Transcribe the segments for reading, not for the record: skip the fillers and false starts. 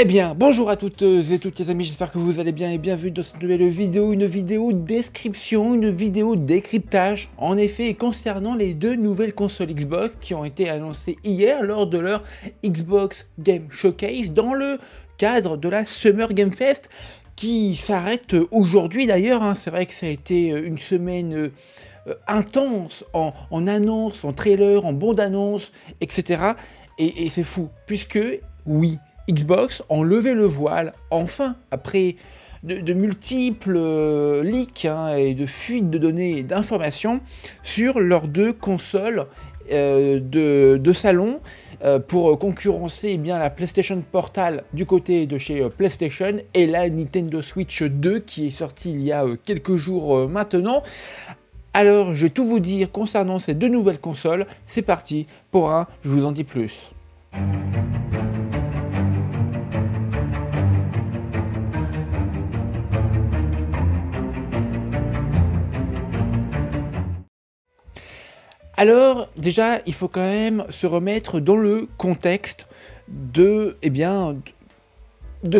Eh bien, bonjour à toutes et toutes les amis, j'espère que vous allez bien et bienvenue dans cette nouvelle vidéo, une vidéo description, une vidéo décryptage, en effet, concernant les deux nouvelles consoles Xbox qui ont été annoncées hier lors de leur Xbox Game Showcase dans le cadre de la Summer Game Fest qui s'arrête aujourd'hui d'ailleurs, hein. C'est vrai que ça a été une semaine intense en annonces, en trailers, en bande-annonce, etc. Et c'est fou, puisque, oui, Xbox ont levé le voile, enfin, après de multiples leaks et de fuites de données et d'informations sur leurs deux consoles de salon pour concurrencer bien la PlayStation Portal du côté de chez PlayStation et la Nintendo Switch 2 qui est sortie il y a quelques jours maintenant. Alors, je vais tout vous dire concernant ces deux nouvelles consoles. C'est parti pour un Je vous en dis plus. Alors, déjà, il faut quand même se remettre dans le contexte de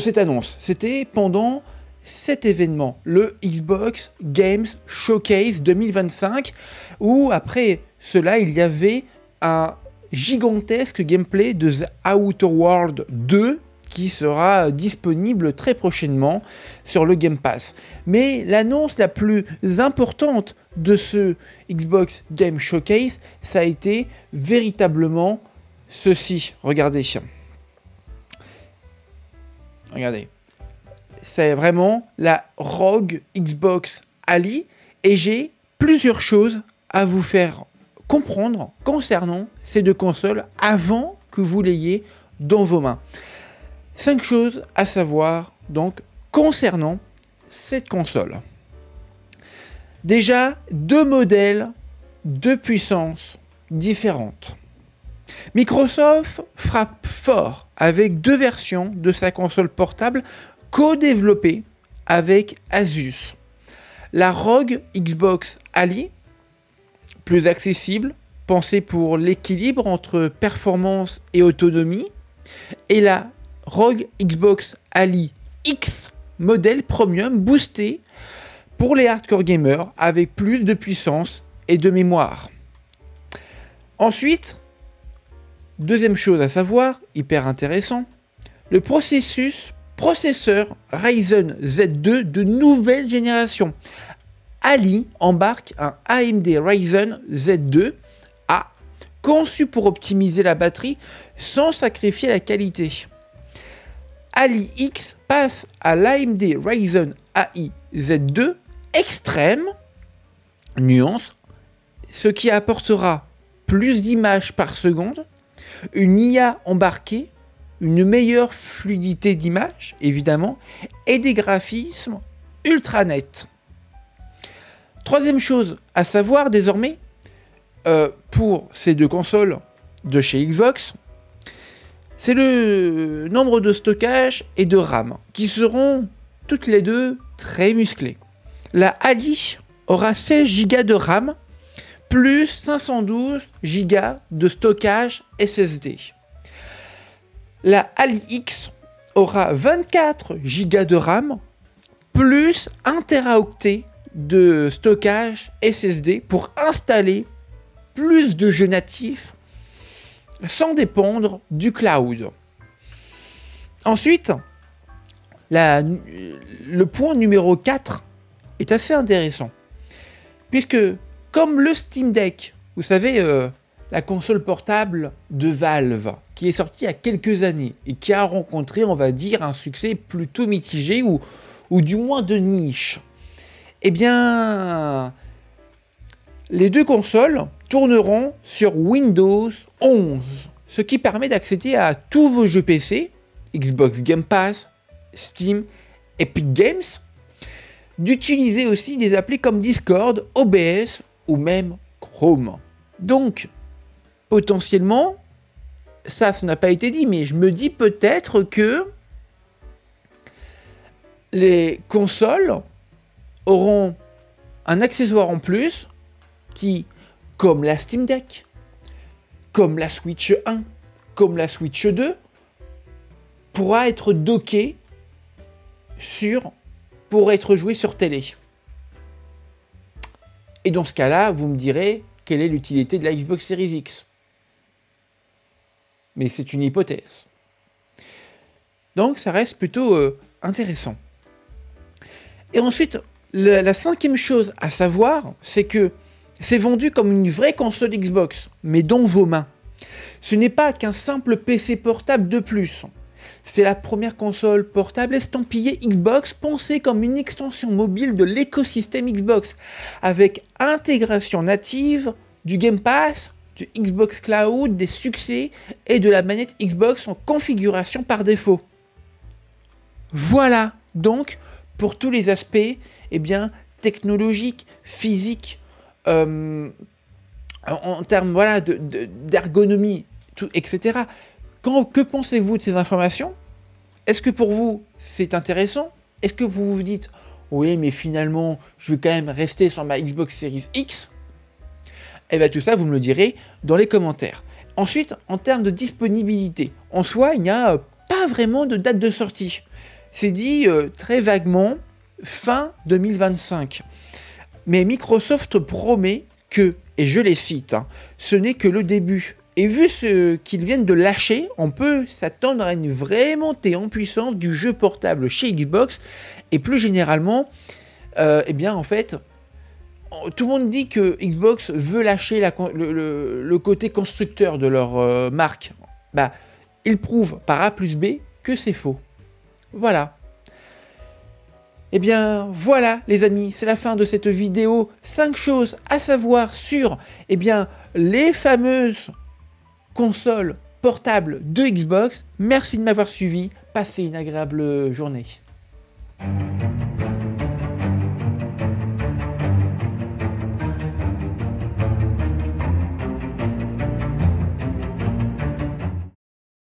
cette annonce. C'était pendant cet événement, le Xbox Games Showcase 2025, où après cela, il y avait un gigantesque gameplay de The Outer Worlds 2 qui sera disponible très prochainement sur le Game Pass. Mais l'annonce la plus importante de ce Xbox Game Showcase, ça a été véritablement ceci. Regardez. Regardez. C'est vraiment la ROG Xbox Ali et j'ai plusieurs choses à vous faire comprendre concernant ces deux consoles avant que vous l'ayez dans vos mains. 5 choses à savoir donc concernant cette console. Déjà, deux modèles de puissance différentes. Microsoft frappe fort avec deux versions de sa console portable co-développée avec Asus. La ROG Xbox Ali, plus accessible, pensée pour l'équilibre entre performance et autonomie, et la ROG Xbox Ali X, modèle premium boosté pour les hardcore gamers avec plus de puissance et de mémoire. Ensuite, deuxième chose à savoir, hyper intéressant, le processeur Ryzen Z2 de nouvelle génération. Ali embarque un AMD Ryzen Z2 A conçu pour optimiser la batterie sans sacrifier la qualité. Ali X passe à l'AMD Ryzen AI Z2 extrême, nuance, ce qui apportera plus d'images par seconde, une IA embarquée, une meilleure fluidité d'image, évidemment, et des graphismes ultra nets. Troisième chose à savoir désormais, pour ces deux consoles de chez Xbox, c'est le nombre de stockage et de RAM, qui seront toutes les deux très musclées. La Ali aura 16 Go de RAM, plus 512 Go de stockage SSD. La Ali X aura 24 Go de RAM, plus 1 Teraoctet de stockage SSD pour installer plus de jeux natifs sans dépendre du cloud. Ensuite, le point numéro 4 est assez intéressant, puisque comme le Steam Deck, vous savez, la console portable de Valve, qui est sortie il y a quelques années et qui a rencontré, on va dire, un succès plutôt mitigé ou du moins de niche, eh bien, les deux consoles tourneront sur Windows 11, ce qui permet d'accéder à tous vos jeux PC, Xbox Game Pass, Steam, Epic Games, d'utiliser aussi des applis comme Discord, OBS ou même Chrome. Donc, potentiellement, ça n'a pas été dit, mais je me dis peut-être que les consoles auront un accessoire en plus qui, comme la Steam Deck, comme la Switch 1, comme la Switch 2, pourra être docké pour être joué sur télé. Et dans ce cas-là, vous me direz quelle est l'utilité de la Xbox Series X. Mais c'est une hypothèse. Donc ça reste plutôt intéressant. Et ensuite, la cinquième chose à savoir, c'est que c'est vendu comme une vraie console Xbox, mais dans vos mains. Ce n'est pas qu'un simple PC portable de plus. C'est la première console portable estampillée Xbox pensée comme une extension mobile de l'écosystème Xbox, avec intégration native du Game Pass, du Xbox Cloud, des succès et de la manette Xbox en configuration par défaut. Voilà donc pour tous les aspects technologiques, physiques, en termes voilà, d'ergonomie, etc. Que pensez-vous de ces informations? Est-ce que pour vous, c'est intéressant? Est-ce que vous vous dites, oui, mais finalement, je vais quand même rester sur ma Xbox Series X? Et bien tout ça, vous me le direz dans les commentaires. Ensuite, en termes de disponibilité, en soi, il n'y a pas vraiment de date de sortie. C'est dit très vaguement fin 2025. Mais Microsoft promet que, et je les cite, ce n'est que le début. Et vu ce qu'ils viennent de lâcher, on peut s'attendre à une vraie montée en puissance du jeu portable chez Xbox. Et plus généralement, en fait, tout le monde dit que Xbox veut lâcher le côté constructeur de leur marque. Bah, ils prouvent par A plus B que c'est faux. Voilà. Eh bien, voilà les amis, c'est la fin de cette vidéo. 5 choses à savoir sur les fameuses consoles portables de Xbox. Merci de m'avoir suivi. Passez une agréable journée.